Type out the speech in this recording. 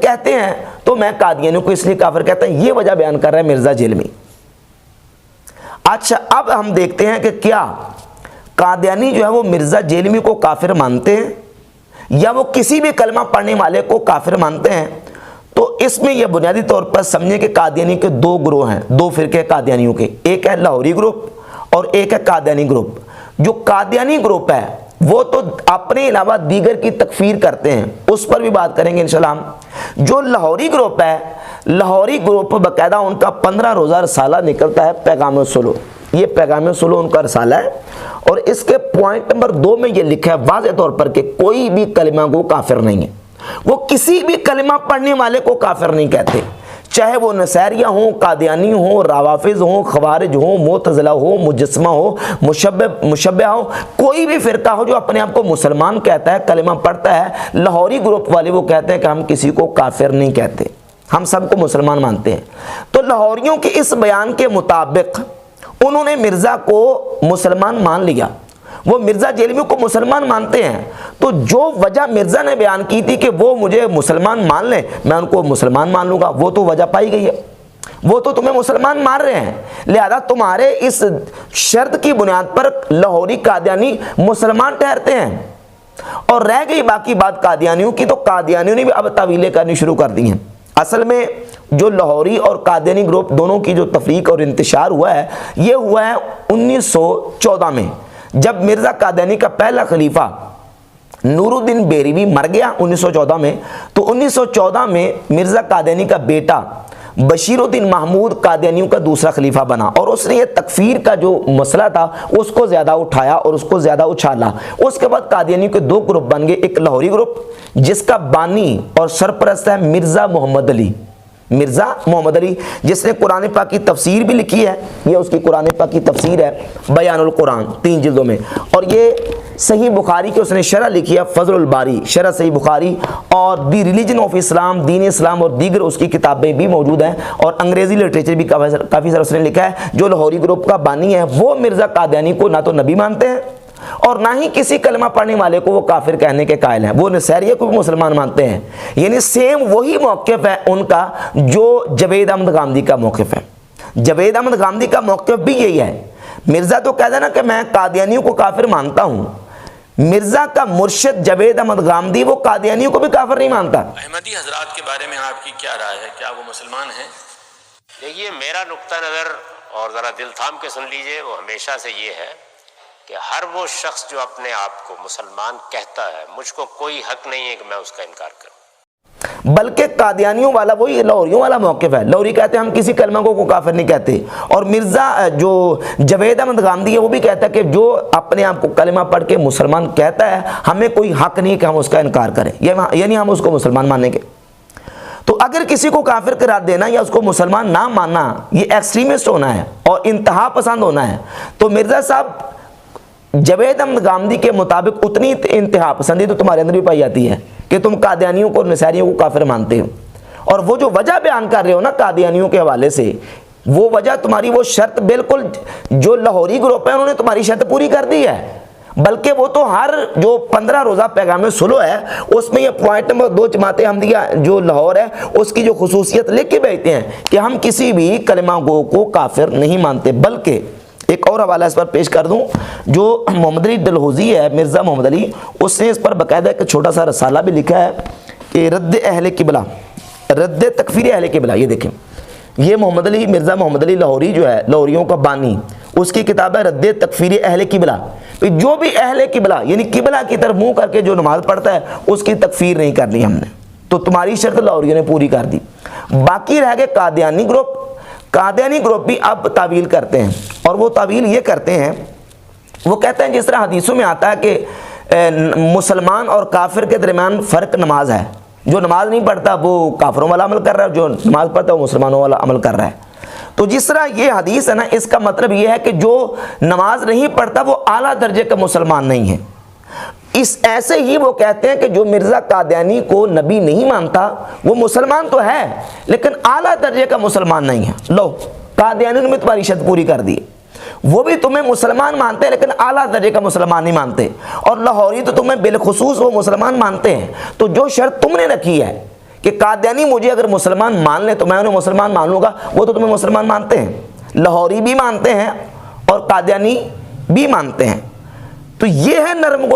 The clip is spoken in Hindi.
कहते हैं तो मैं कादियानियों को इसलिए काफिर कहता हूं। ये वजह बयान कर रहा है मिर्जा जेलमी। अच्छा, अब हम देखते हैं कि क्या कादियानी जो है वो मिर्जा जेलमी को काफिर मानते हैं या वो किसी भी कलमा पढ़ने वाले को काफिर मानते हैं। तो इसमें यह बुनियादी तौर पर समझे कि कादियानी के दो ग्रोह हैं, दो फिरके कादियानियों के, एक है लाहौरी ग्रुप और एक है कादियानी ग्रुप। जो कादियानी ग्रुप है वो तो अपने अलावा दीगर की तकफीर करते हैं, उस पर भी बात करेंगे इंशाल्लाह। जो लाहौरी ग्रुप है, लाहौरी ग्रुप बाकायदा उनका 15 रोज़ा रसाला निकलता है पैगाम सुलह। ये पैगाम सुलह उनका रसाला है और इसके पॉइंट नंबर 2 में ये लिखा है वाज़ेह तौर पर कि कोई भी कलिमा को काफिर नहीं है। वो किसी भी कलिमा पढ़ने वाले को काफिर नहीं कहते, चाहे वो नसैरिया हो, कादियानी हो, रावाफिज हो, खवारिज हो, मुतज़िला हो, मुजस्समा हो, मुशब्बिहा हो, कोई भी फिरका हो जो अपने आप को मुसलमान कहता है, कलिमा पढ़ता है, लाहौरी ग्रुप वाले वो कहते हैं कि हम किसी को काफिर नहीं कहते, हम सबको मुसलमान मानते हैं। तो लाहौरियों के इस बयान के मुताबिक उन्होंने मिर्ज़ा को मुसलमान मान लिया, वो मिर्ज़ा जेलमी को मुसलमान मानते हैं। तो जो वजह मिर्ज़ा ने बयान की थी कि वो मुझे मुसलमान मान लें, मैं उनको मुसलमान मान लूँगा, वो तो वजह पाई गई है। वो तो तुम्हें मुसलमान मान रहे हैं, लिहाजा तुम्हारे इस शर्त की बुनियाद पर लाहौरी कादियानी मुसलमान ठहरते हैं। और रह गई बाकी बात कादियानियों की, तो कादियानियों ने भी अब तावीलें करनी शुरू कर दी हैं। असल में जो लाहौरी और कादियानी ग्रुप दोनों की जो तफरीक और इंतशार हुआ है, ये हुआ है 1914 में, जब मिर्ज़ा कादियानी का पहला खलीफा नूरुद्दीन बेरवी मर गया 1914 में। तो 1914 में मिर्ज़ा कादियानी का बेटा बशीरुद्दीन महमूद कादियानियों का दूसरा खलीफा बना और उसने ये तकफीर का जो मसला था उसको ज़्यादा उठाया और उसको ज़्यादा उछाला। उसके बाद कादियानियों के दो ग्रुप बन गए, एक लाहौरी ग्रुप जिसका बानी और सरपरस्त है मिर्ज़ा मोहम्मद अली, मिर्ज़ा मोहम्मद अली, जिसने कुरान पाक की तफसीर भी लिखी है। ये उसकी कुरान पाक की तफसीर है बयानुल कुरान 3 जिल्दों में, और ये सही बुखारी की उसने शरह लिखी है फजलुल बारी, शरह सही बुखारी, और दी रिलीजन ऑफ इस्लाम, दीन इस्लाम और दीगर उसकी किताबें भी मौजूद हैं, और अंग्रेज़ी लिटरेचर भी काफ़ी सारा उसने लिखा है। जो लाहौरी ग्रुप का बानी है वो मिर्ज़ा कादियानी को ना तो नबी मानते हैं और ना ही किसी कलमा पढ़ने वाले को वो काफिर कहने के कायल हैं। वो नसैरिया को भी मुसलमान मानते हैं, यानी सेम वही मौक़िफ़ है उनका जो जवेद अहमद गांधी का मौक़िफ़ है। जवेद अहमद गांधी का मौक़िफ़ भी यही है। मिर्ज़ा तो कहता है ना कि मैं कादियानियों को काफिर मानता हूँ, मिर्ज़ा का मुर्शिद जवेद अहमद गांधी वो कादियानियों को भी काफिर नहीं मानता। अहमदी हजरात के बारे में आपकी क्या राय है, क्या वो मुसलमान हैं? देखिए, मेरा नुक्ता नज़र, और ज़रा दिल थाम के सुन लीजिए, वो हमेशा से ये है कि हर वो शख्स जो अपने आप को मुसलमान कहता है, मुझको कोई हक नहीं है कि मैं उसका इनकार करूं। बल्कि कादियानियों वाला वही लाहौरियों वाला मौक़िफ़ है। लाहौरी कहते हैं हम किसी कलमा को काफिर नहीं कहते, और मिर्ज़ा जो जवेद अहमद गांधी है वो भी कहता है कि जो अपने आप को कलमा पढ़ के मुसलमान कहता है हमें कोई हक नहीं कि हम उसका इनकार करें, यानी हम उसको मुसलमान मानेंगे। तो अगर किसी को काफिर करार देना या उसको मुसलमान ना मानना, ये एक्सट्रीमिस्ट होना है और इंतहा पसंद होना है। तो मिर्ज़ा साहब जवेद अहमद गांधी के मुताबिक उतनी इंतहा पसंदी तो तुम्हारे अंदर भी पाई जाती है कि तुम कादियानियों को, नसैरियों को काफिर मानते हो। और वो जो वजह बयान कर रहे हो ना कादियानियों के हवाले से, वो वजह तुम्हारी वो शर्त बिल्कुल जो लाहौरी ग्रुप है उन्होंने तुम्हारी शर्त पूरी कर दी है। बल्कि वो तो हर जो 15 रोज़ा पैगाम सुलह है उसमें ये पॉइंट नंबर 2 जमात अहमदिया जो लाहौर है उसकी जो खुसूसियत लिख के भेजते हैं कि हम किसी भी कलिमा गो को काफिर नहीं मानते। बल्कि एक और हवाला इस पर पेश कर दूं, जो मोहम्मद अली डलहौजी है, मिर्ज़ा मोहम्मद अली, उसने इस पर बाकायदा एक छोटा सा रसाला भी लिखा है कि रद्द अहले किबला, रद्द तकफीर अहले किबला। ये देखें, ये मोहम्मद अली, मिर्ज़ा मोहम्मद अली लाहौरी जो है, लाहौरियों का बानी, उसकी किताब है रद्द तकफीर अहले किबला। तो जो भी अहले किबला यानी किबला की तरफ मुँह करके जो नमाज पढ़ता है उसकी तकफीर नहीं करनी हमने। तो तुम्हारी शर्त लाहौरियों ने पूरी कर दी। बाकी रह गए कादियानी ग्रुप। कादियानी ग्रुप भी अब तावील करते हैं, और वो तावील ये करते हैं, वो कहते हैं जिस तरह हदीसों में आता है कि मुसलमान और काफिर के दरमियान फ़र्क नमाज है। जो नमाज नहीं पढ़ता वो काफिरों वाला अमल कर रहा है, जो नमाज पढ़ता है वो मुसलमानों वाला अमल कर रहा है। तो जिस तरह ये हदीस है ना, इसका मतलब ये है कि जो नमाज नहीं पढ़ता वो आला दर्जे का मुसलमान नहीं है। इस ऐसे ही वो कहते हैं कि जो मिर्ज़ा कादियानी को नबी नहीं मानता वो मुसलमान तो है लेकिन आला दर्जे का मुसलमान नहीं है। लो, कादियानी ने तुम्हारी शर्त पूरी कर दी, वो भी तुम्हें मुसलमान मानते हैं लेकिन आला दर्जे का मुसलमान नहीं मानते, और लाहौरी तो तुम्हें बिलखुसूस वो मुसलमान मानते हैं। तो जो शर्त तुमने रखी है कि कादियानी मुझे अगर मुसलमान मान ले तो मैं उन्हें मुसलमान मान लूँगा। वो तो तुम्हें मुसलमान मानते हैं, लाहौरी भी मानते हैं और कादियानी भी मानते हैं। तो ये है नरम गोश